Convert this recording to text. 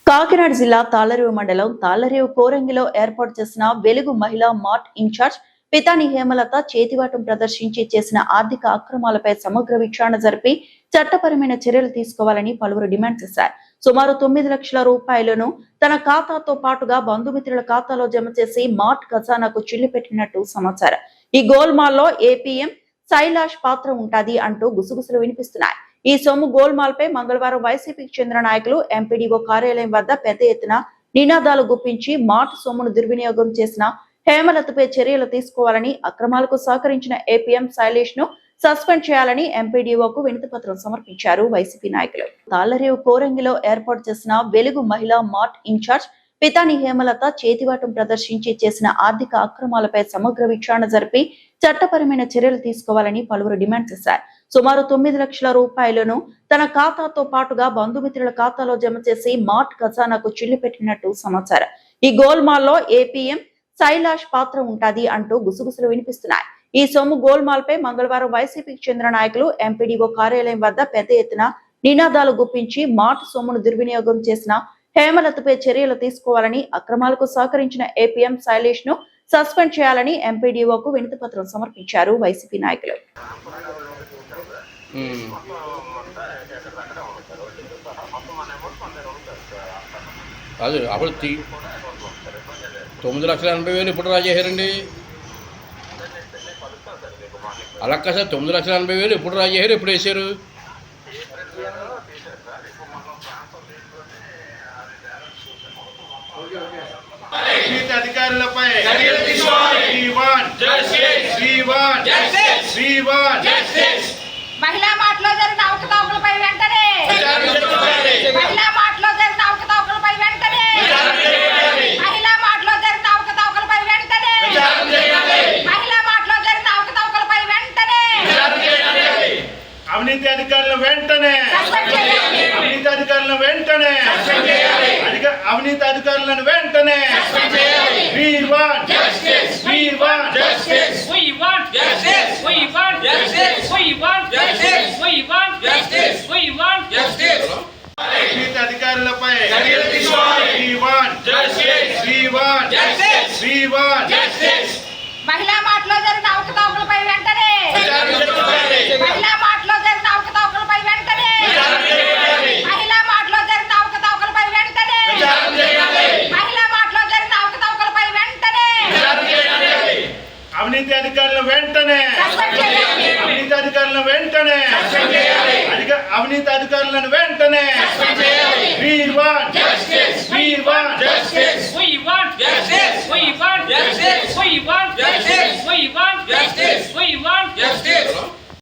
కాకినాడ జిల్లా తాళ్లరేవు మండలం తాళ్లరేవు కోరంగిలో ఏర్పాటు చేసిన వెలుగు మహిళా మార్ట్ ఇన్ఛార్జ్ పితాని హేమలత చేతివాటం ప్రదర్శించి చేసిన ఆర్థిక అక్రమాలపై సమగ్ర విచారణ జరిపి చట్టపరమైన చర్యలు తీసుకోవాలని పలువురు డిమాండ్ చేశారు. సుమారు 9 లక్షల రూపాయలను తన ఖాతాతో పాటుగా బంధుమిత్రుల ఖాతాలో జమ చేసి మార్ట్ ఖజానాకు చిల్లుపెట్టినట్టు సమాచారం. ఈ గోల్మాల్లో ఏపీఎం శైలాష్ పాత్ర ఉంటది అంటూ గుసగుసలు వినిపిస్తున్నాయి. ఈ సొమ్ము గోల్మాల్ పై మంగళవారం వైసీపీకి చెందిన నాయకులు ఎంపీడీఓ కార్యాలయం వద్ద పెద్ద ఎత్తున నినాదాలు గుప్పించి మార్ట్ సొమ్మును దుర్వినియోగం చేసిన హేమలతపై చర్యలు తీసుకోవాలని, అక్రమాలకు సహకరించిన ఏపీఎం శైలేష్ ను సస్పెండ్ చేయాలని ఎంపీడీఓకు వినతి పత్రం సమర్పించారు వైసీపీ నాయకులు. తాళ్లరేవు కోరంగిలో ఏర్పాటు చేసిన వెలుగు మహిళా మార్ట్ ఇన్ఛార్జ్ పితాని హేమలత చేతివాటం ప్రదర్శించి చేసిన ఆర్థిక అక్రమాలపై సమగ్ర విచారణ జరిపి చట్టపరమైన చర్యలు తీసుకోవాలని పలువురు డిమాండ్ చేశారు. సుమారు 9 లక్షల రూపాయలను తన ఖాతాతో పాటుగా బంధుమిత్రుల ఖాతాలో జమ చేసి మార్ట్ ఖజానాకు చిల్లుపెట్టినట్టు సమాచారం. ఈ గోల్మాల్లో ఏపీఎం శైలాష్ పాత్ర ఉంటది అంటూ గుసగుసలు వినిపిస్తున్నాయి. ఈ సొమ్ము గోల్మాల్ పై మంగళవారం వైసీపీకి చెందిన నాయకులు ఎంపీడీఓ కార్యాలయం వద్ద పెద్ద ఎత్తున నినాదాలు గుప్పించి మార్ట్ సొమ్మును దుర్వినియోగం చేసిన హేమలతపై చర్యలు తీసుకోవాలని, అక్రమాలకు సహకరించిన ఏపీఎం శైలేష్ ను సస్పెండ్ చేయాలని ఎంపీడీఓకు వినతి పత్రం సమర్పించారు వైసీపీ నాయకులు. అప్పుడు 9,80,000 ఇప్పుడు రా చేశారండి. అలా కదా 9,80,000 ఎప్పుడు రా చేశారు, ఎప్పుడు వేసారు? అధికారులపై మహిళా మార్ట్లో జరిగిన అవకతవకలపై వెంటనే మహిళా మార్ట్లో జరిగిన అవకతవకలపై వెంటనే మహిళా మార్ట్లో జరిగిన అవకతవకలపై వెంటనే మహిళా మార్ట్లో జరిగిన అవకతవకలపై వెంటనే అవినీతి అధికారుల వెంటనే అవినీతి అధికారుల వెంటనే అవినీతి అధికారులను వెంటనే We want justice. We want justice. We want justice. We want justice. We want justice. We want justice. We want justice. అవినీతి అధికారులపై We want justice. We want justice. We want justice. మహిళా మార్ట్లో జరిగిన అవకతవకలపై వెంటనే మహిళా మార్ట్లో జరిగిన అవకతవకలపై వెంటనే మహిళా మార్ట్లో జరిగిన అవకతవకలపై వెంటనే మహిళా మార్ట్లో జరిగిన అవకతవకలపై వెంటనే అవినీతి అధికారుల వెంటనే అవినీతి అధికారుల వెంటనే అవినీతి అధికారులను వెంటనే We want justice. We want justice. We want justice. We want justice. We want justice.